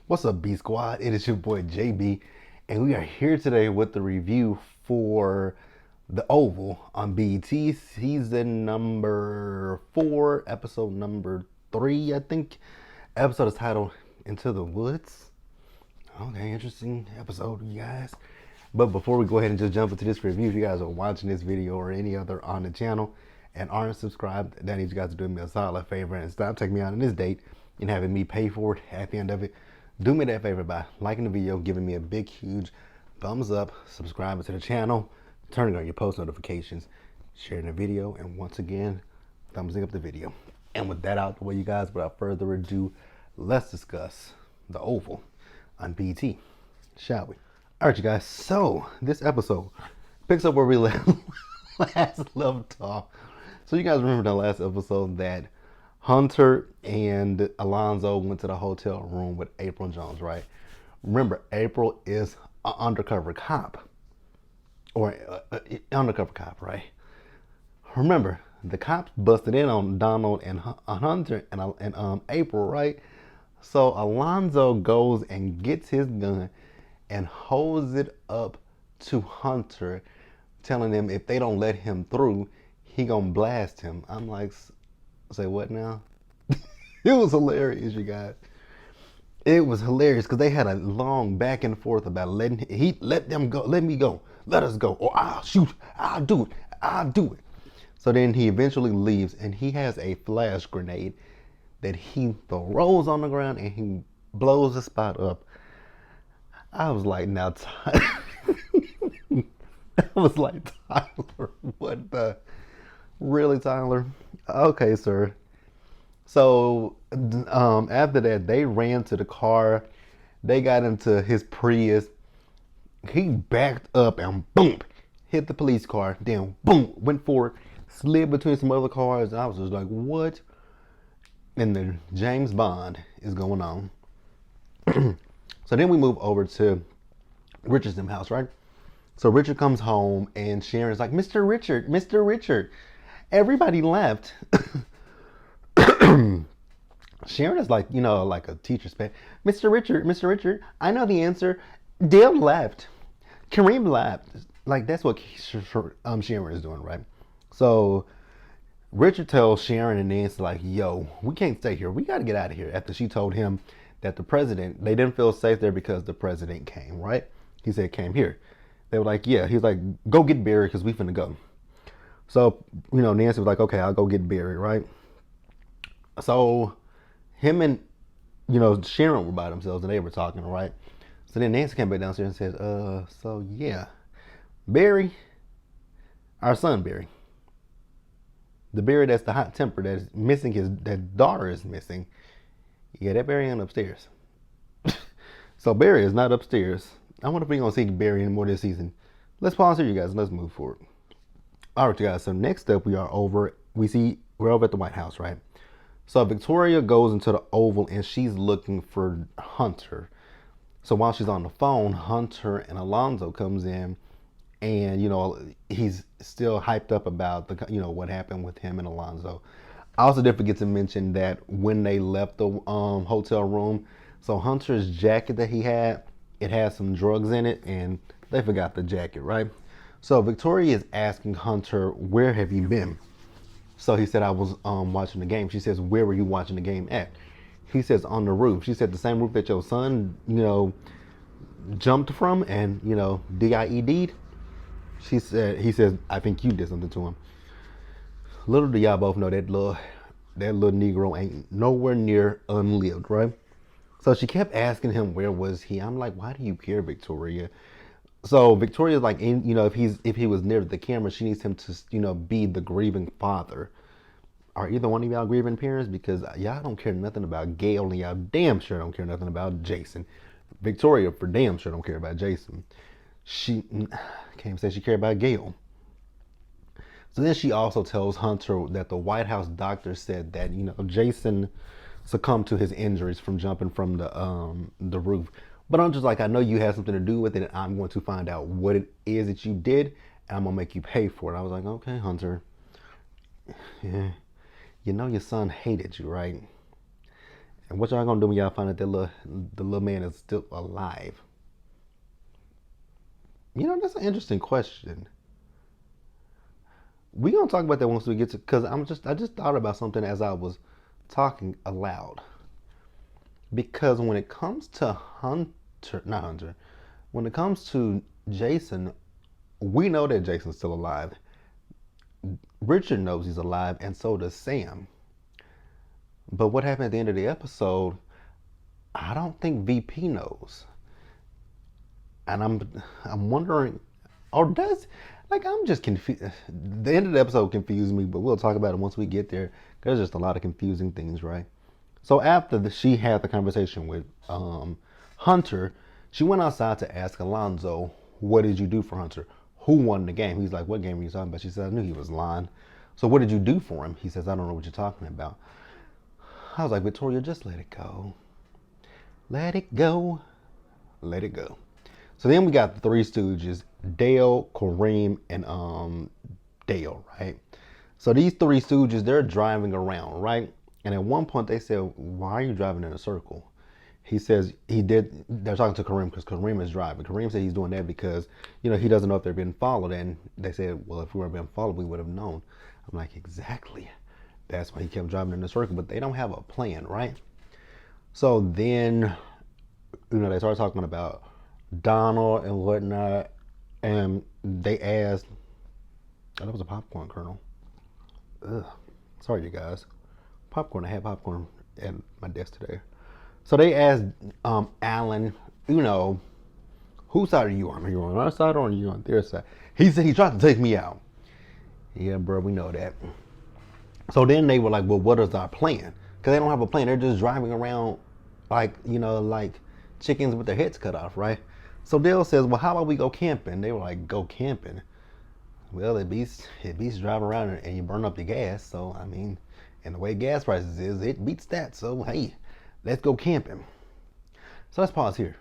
What's up, B Squad? It is your boy JB, and we are here today with the review for The Oval on BET, season number 4, episode number 3, I think. Episode is titled Into the Woods. Okay, interesting episode, you guys. But before we go ahead and just jump into this review, if you guys are watching this video or any other on the channel and aren't subscribed, that needs you guys to do me a solid favor and stop taking me out on this date and having me pay for it at the end of it. Do me that favor by liking the video, giving me a big, huge thumbs up, subscribing to the channel, turning on your post notifications, sharing the video, and once again, thumbsing up the video. And with that out the way, you guys, without further ado, let's discuss The Oval on BT, shall we? All right, you guys, so this episode picks up where we last left off. So you guys remember the last episode that Hunter and Alonzo went to the hotel room with April Jones, right? Remember, April is an undercover cop. Undercover cop, right? Remember, the cops busted in on Donald and Hunter and April, right? So Alonzo goes and gets his gun and holds it up to Hunter, telling him if they don't let him through, he gonna blast him. I'm like, say what now? It was hilarious, you guys. It was hilarious because they had a long back and forth about let them go, let me go, let us go, or I'll shoot, I'll do it, I'll do it. So then he eventually leaves and he has a flash grenade that he throws on the ground and he blows the spot up. I was like, now, I was like, Tyler, what the? Really, Tyler? Okay, sir. So after that, they ran to the car. They got into his Prius. He backed up and boom, hit the police car. Then boom, went forward, slid between some other cars. I was just like, what? And then James Bond is going on. So then we move over to Richard's house, right? So Richard comes home and Sharon's like, Mr. Richard, Mr. Richard. Everybody left. Sharon is like, like a teacher's pet. Mr. Richard, Mr. Richard, I know the answer. Dale left. Kareem left. Like, that's what Sharon is doing, right? So Richard tells Sharon and Nancy, like, yo, we can't stay here. We got to get out of here. After she told him that they didn't feel safe there because the president came, right? He said, came here. They were like, yeah. He's like, go get Barry because we finna go. So, Nancy was like, okay, I'll go get Barry, right? So him and, Sharon were by themselves and they were talking, right? So then Nancy came back downstairs and said, so yeah, Barry, our son Barry, the Barry that's the hot temper that's missing that daughter is missing. Yeah, that Barry ain't upstairs. So Barry is not upstairs. I wonder if we're going to see Barry anymore this season. Let's pause here, you guys. Let's move forward. All right, you guys. So next up, we're over at the White House, right? So Victoria goes into the Oval and she's looking for Hunter. So while she's on the phone, Hunter and Alonzo comes in and, he's still hyped up about what happened with him and Alonzo. I also did forget to mention that when they left the hotel room, so Hunter's jacket that he had, it had some drugs in it and they forgot the jacket, right? So Victoria is asking Hunter, where have you been? So he said, I was watching the game. She says, where were you watching the game at? He says, on the roof. She said, the same roof that your son, jumped from and, DIED'd. He says, I think you did something to him. Little do y'all both know that little Negro ain't nowhere near unlived, right? So she kept asking him, where was he? I'm like, why do you care, Victoria? So Victoria's like, if he was near the camera, she needs him to, be the grieving father. Are either one of y'all grieving parents? Because y'all don't care nothing about Gail and y'all damn sure don't care nothing about Jason. Victoria for damn sure don't care about Jason. She can't even say she cared about Gail. So then she also tells Hunter that the White House doctor said that, Jason succumbed to his injuries from jumping from the roof. But I'm just like, I know you had something to do with it, and I'm going to find out what it is that you did, and I'm going to make you pay for it. I was like, okay, Hunter. Yeah. Your son hated you, right? And what y'all gonna do when y'all find out that the little man is still alive? That's an interesting question. We gonna talk about that once we get to, because I just thought about something as I was talking aloud. Because when it comes to not Hunter, when it comes to Jason, we know that Jason's still alive. Richard knows he's alive, and so does Sam. But what happened at the end of the episode, I don't think VP knows. And I'm wondering, or does, like, I'm just confused. The end of the episode confused me, but we'll talk about it once we get there. There's just a lot of confusing things, right? So after she had the conversation with Hunter, she went outside to ask Alonzo, what did you do for Hunter? Who won the game? He's like, what game are you talking about? She said, I knew he was lying. So what did you do for him? He says, I don't know what you're talking about. I was like, Victoria, just let it go. Let it go. Let it go. So then we got the Three Stooges, Dale, Kareem, and Dale, right? So these Three Stooges, they're driving around, right? And at one point they said, why are you driving in a circle? He says they're talking to Kareem because Kareem is driving. Kareem said he's doing that because, he doesn't know if they're being followed. And they said, well, if we were being followed, we would have known. I'm like, exactly. That's why he kept driving in a circle, but they don't have a plan, right? So then, they started talking about Donald and whatnot, and they asked, oh, that was a popcorn kernel. Ugh. Sorry, you guys. Popcorn, I had popcorn at my desk today. So they asked Alan, whose side are you on? Are you on our side or are you on their side? He said he tried to take me out. Yeah, bro, we know that. So then they were like, well, what is our plan? Because they don't have a plan. They're just driving around like chickens with their heads cut off, right? So Dale says, well, how about we go camping? They were like, go camping? Well, it beats driving around and you burn up your gas. So, and the way gas prices is, it beats that. So, hey, let's go camping. So let's pause here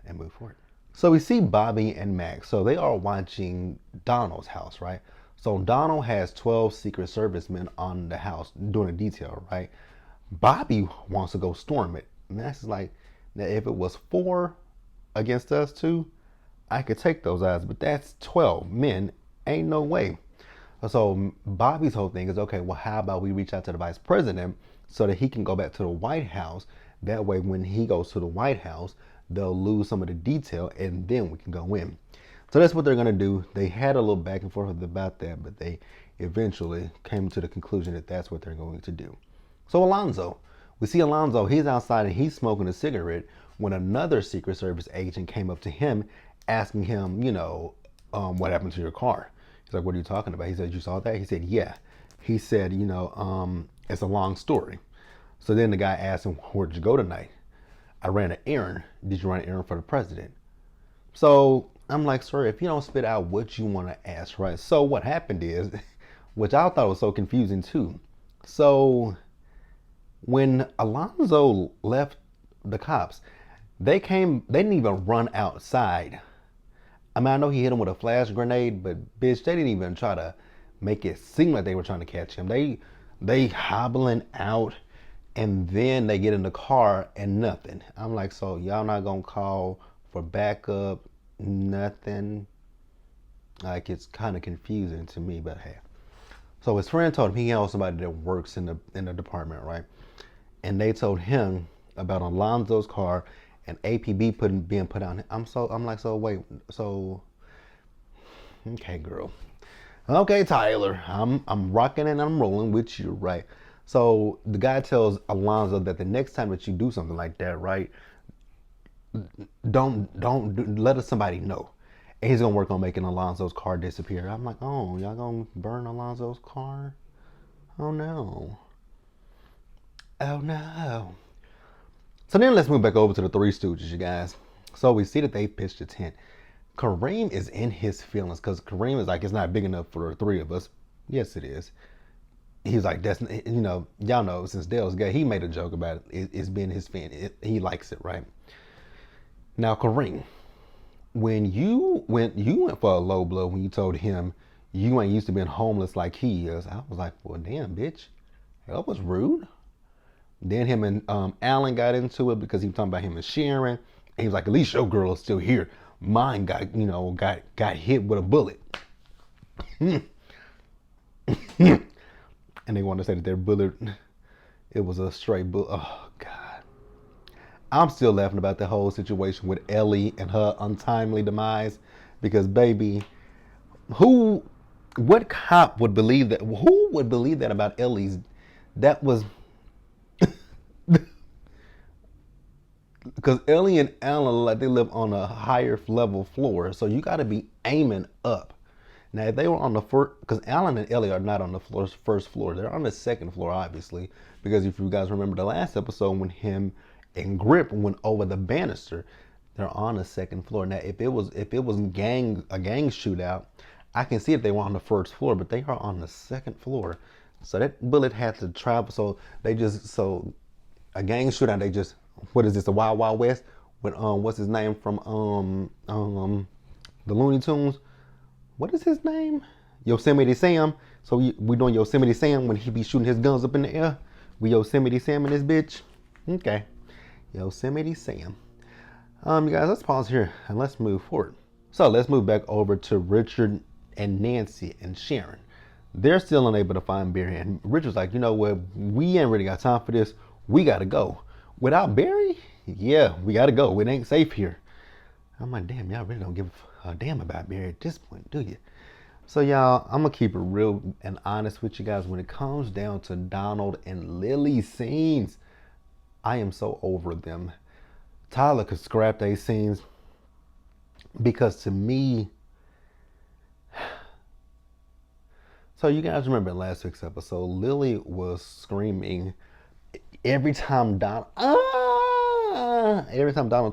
and move forward. So we see Bobby and Max. So they are watching Donald's house, right? So Donald has 12 Secret Servicemen on the house doing a detail, right? Bobby wants to go storm it. Max is like, now if it was 4 against us 2, I could take those odds, but that's 12 men. Ain't no way. So Bobby's whole thing is, okay, well, how about we reach out to the vice president so that he can go back to the White House? That way, when he goes to the White House, they'll lose some of the detail and then we can go in. So that's what they're going to do. They had a little back and forth about that, but they eventually came to the conclusion that that's what they're going to do. So Alonzo, we see Alonzo, he's outside and he's smoking a cigarette when another Secret Service agent came up to him asking him, what happened to your car? He's like, what are you talking about? He said, you saw that? He said, yeah. He said, it's a long story. So then the guy asked him, where'd you go tonight? I ran an errand. Did you run an errand for the president? So I'm like, sir, if you don't spit out what you want to ask, right? So what happened is, which I thought was so confusing too. So when Alonzo left the cops, they didn't even run outside. I know he hit him with a flash grenade, but bitch, they didn't even try to make it seem like they were trying to catch him. They hobbling out, and then they get in the car and nothing. I'm like, so y'all not gonna call for backup? Nothing. Like, it's kind of confusing to me, but hey. So his friend told him he knows somebody that works in the department, right? And they told him about Alonzo's car and APB being put out. I'm like, so wait, so okay, girl. Okay, Tyler, I'm rocking and I'm rolling with you, right? So the guy tells Alonzo that the next time that you do something like that, right, don't let somebody know. And he's gonna work on making Alonzo's car disappear. I'm like, oh, y'all gonna burn Alonzo's car? Oh no. Oh no. So then let's move back over to the Three Stooges, you guys. So we see that they pitched a tent. Kareem is in his feelings because Kareem is like, it's not big enough for the 3 of us. Yes, it is. He's like, that's, y'all know, since Dale's gay, he made a joke about it. It's been his fan. He likes it, right? Now, Kareem, when you went for a low blow when you told him you ain't used to being homeless like he is, I was like, well, damn, bitch, that was rude. Then him and Alan got into it because he was talking about him and Sharon. And he was like, at least your girl is still here. Mine got hit with a bullet. And they want to say that their bullet, it was a straight bullet. Oh God. I'm still laughing about the whole situation with Ellie and her untimely demise. Because baby, what cop would believe that? Who would believe that about Ellie's? That was because Ellie and Alan, like, they live on a higher level floor, so you got to be aiming up. Now, if they were on the first, because Alan and Ellie are not on the first floor, they're on the second floor, obviously. Because if you guys remember the last episode when him and Grip went over the banister, they're on the second floor. Now, if it was a gang shootout, I can see if they were on the first floor, but they are on the second floor. So that bullet had to travel. So a gang shootout, they just, what is this, the Wild Wild West? With what's his name from the Looney Tunes? What is his name? Yosemite Sam. So we doing Yosemite Sam when he be shooting his guns up in the air. We Yosemite Sam in this bitch. Okay, Yosemite Sam. You guys, let's pause here and let's move forward. So let's move back over to Richard and Nancy and Sharon. They're still unable to find Barry, and Richard's like, you know what? We ain't really got time for this. We gotta go. Without Barry? Yeah, we gotta go. It ain't safe here. I'm like, damn, y'all really don't give a damn about Barry at this point, do you? So y'all, I'm gonna keep it real and honest with you guys. When it comes down to Donald and Lily's scenes, I am so over them. Tyler could scrap these scenes because to me, so you guys remember in last week's episode, Lily was screaming every time Donald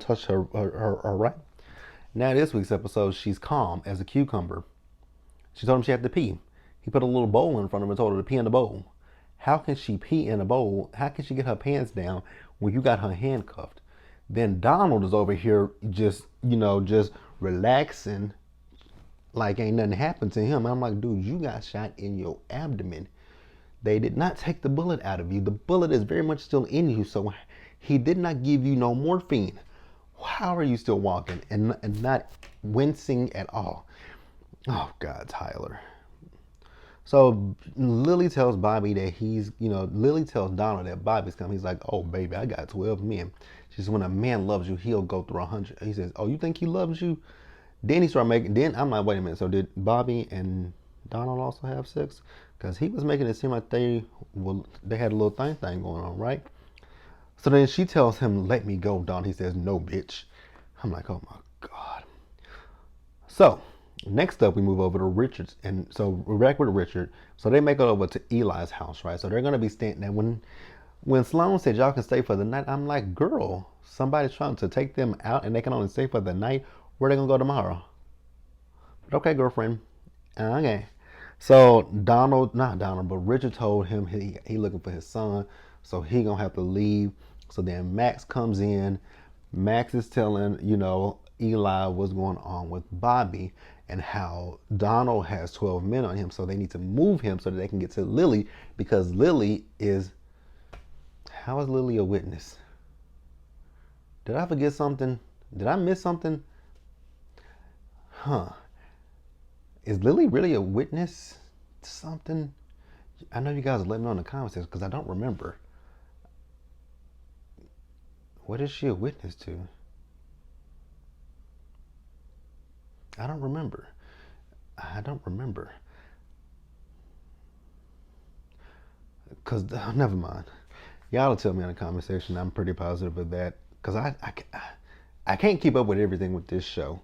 touched her right. Now this week's episode, she's calm as a cucumber. She told him she had to pee. He put a little bowl in front of her and told her to pee in the bowl. How can she pee in a bowl? How can she get her pants down when you got her handcuffed? Then Donald is over here just relaxing like ain't nothing happened to him. I'm like, dude, you got shot in your abdomen. They did not take the bullet out of you. The bullet is very much still in you. So he did not give you no morphine. How are you still walking and not wincing at all? Oh God, Tyler. So Lily tells Bobby that Lily tells Donald that Bobby's coming. He's like, oh baby, I got 12 men. She says, when a man loves you, he'll go through 100. He says, oh, you think he loves you? Then I'm like, wait a minute. So did Bobby and Donald also have sex? Because he was making it seem like they had a little thing going on, right? So then she tells him, let me go, Don. He says, no, bitch. I'm like, oh my God. So next up, we move over to Richard's. And so we're back with Richard. So they make it over to Eli's house, right? So they're going to be staying there. When Sloan said y'all can stay for the night, I'm like, girl, somebody's trying to take them out and they can only stay for the night. Where are they going to go tomorrow? But okay, girlfriend. Okay. So but Richard told him he looking for his son. So he going to have to leave. So then Max comes in. Max is telling, Eli what's going on with Bobby and how Donald has 12 men on him. So they need to move him so that they can get to Lily because how is Lily a witness? Did I forget something? Did I miss something? Huh. Is Lily really a witness to something? I know you guys let me know in the comments because I don't remember. What is she a witness to? I don't remember. Because, never mind. Y'all will tell me in the comment section. I'm pretty positive of that. Because I can't keep up with everything with this show.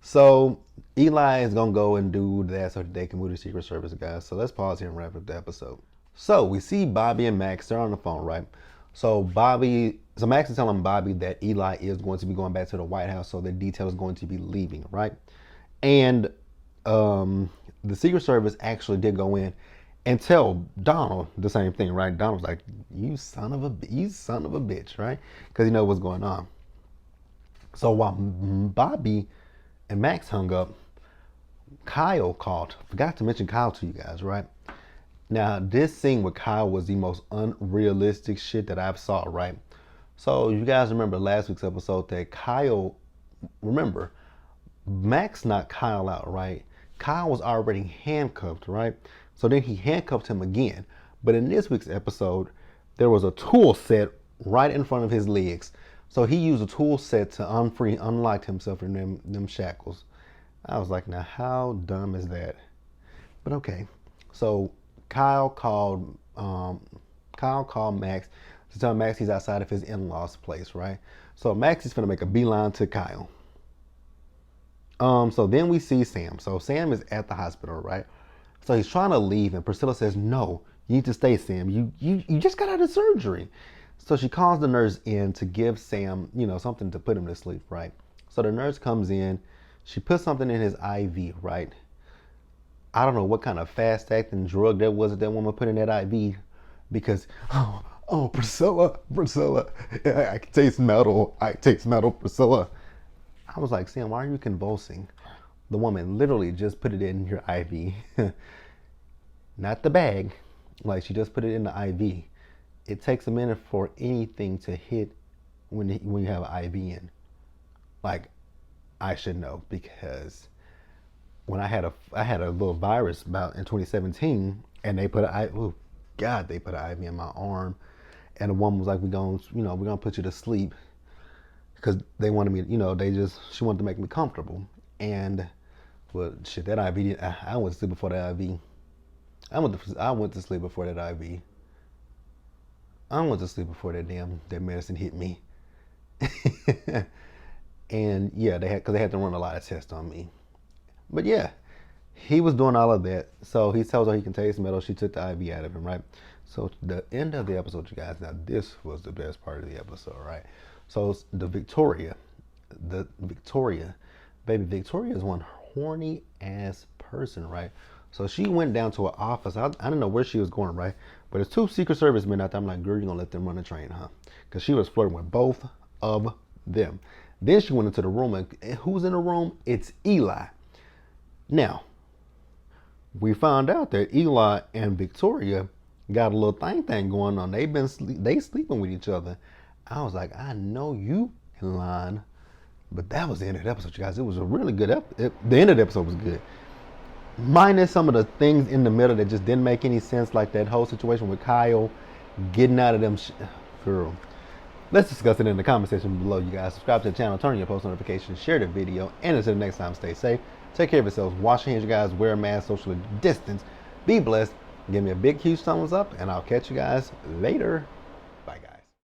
So Eli is going to go and do that so that they can move the Secret Service guys. So let's pause here and wrap up the episode. So we see Bobby and Max. They're on the phone, right? So Max is telling Bobby that Eli is going to be going back to the White House. So the detail is going to be leaving, right? And the Secret Service actually did go in and tell Donald the same thing, right? Donald's like, you son of a bitch, right? Because he knows what's going on. So while Bobby and Max hung up, Kyle called. Forgot to mention Kyle to you guys, right? Now, this scene with Kyle was the most unrealistic shit that I've saw, right? So, you guys remember last week's episode that Kyle, remember, Max knocked Kyle out, right? Kyle was already handcuffed, right? So then he handcuffed him again. But in this week's episode, there was a tool set right in front of his legs. So he used a tool set to unlock himself from them shackles. I was like, now how dumb is that? But okay. So Kyle called Kyle called Max to tell Max he's outside of his in-laws' place, right? So Max is gonna make a beeline to Kyle. So then we see Sam. So Sam is at the hospital, right? So he's trying to leave, and Priscilla says, "No, you need to stay, Sam. You just got out of surgery." So she calls the nurse in to give Sam, something to put him to sleep, right? So the nurse comes in, she puts something in his IV, right? I don't know what kind of fast-acting drug that was that woman put in that IV, because Priscilla, I can taste metal. I taste metal, Priscilla. I was like, Sam, why are you convulsing? The woman literally just put it in your IV. Not the bag. Like, she just put it in the IV. It takes a minute for anything to hit when you have an IV in. Like, I should know, because when I had a little virus about in 2017, and they put they put an IV in my arm, and the woman was like, we're gonna put you to sleep, because they wanted me, she wanted to make me comfortable. And well, shit, that IV, I went to sleep before that IV. I went to sleep before that IV. I went to sleep before that medicine hit me. And yeah, because they had to run a lot of tests on me. But yeah, he was doing all of that. So he tells her he can taste metal. She took the IV out of him, right? So the end of the episode, you guys. Now this was the best part of the episode, right? So baby Victoria is one horny ass person, right? So she went down to an office. I didn't know where she was going, right? But there's two Secret Service men out there. I'm like, girl, you gonna let them run the train, huh? Because she was flirting with both of them. Then she went into the room, and who's in the room? It's Eli. Now, we found out that Eli and Victoria got a little thing going on. They sleeping with each other. I was like, I know you in line. But that was the end of the episode, you guys. It was a really good episode. The end of the episode was good. Minus some of the things in the middle that just didn't make any sense, like that whole situation with Kyle getting out of them. Girl. Let's discuss it in the comment section below, you guys. Subscribe to the channel, turn on your post notifications, share the video, and until the next time, stay safe. Take care of yourselves. Wash your hands, you guys. Wear a mask, social distance. Be blessed. Give me a big, huge thumbs up, and I'll catch you guys later.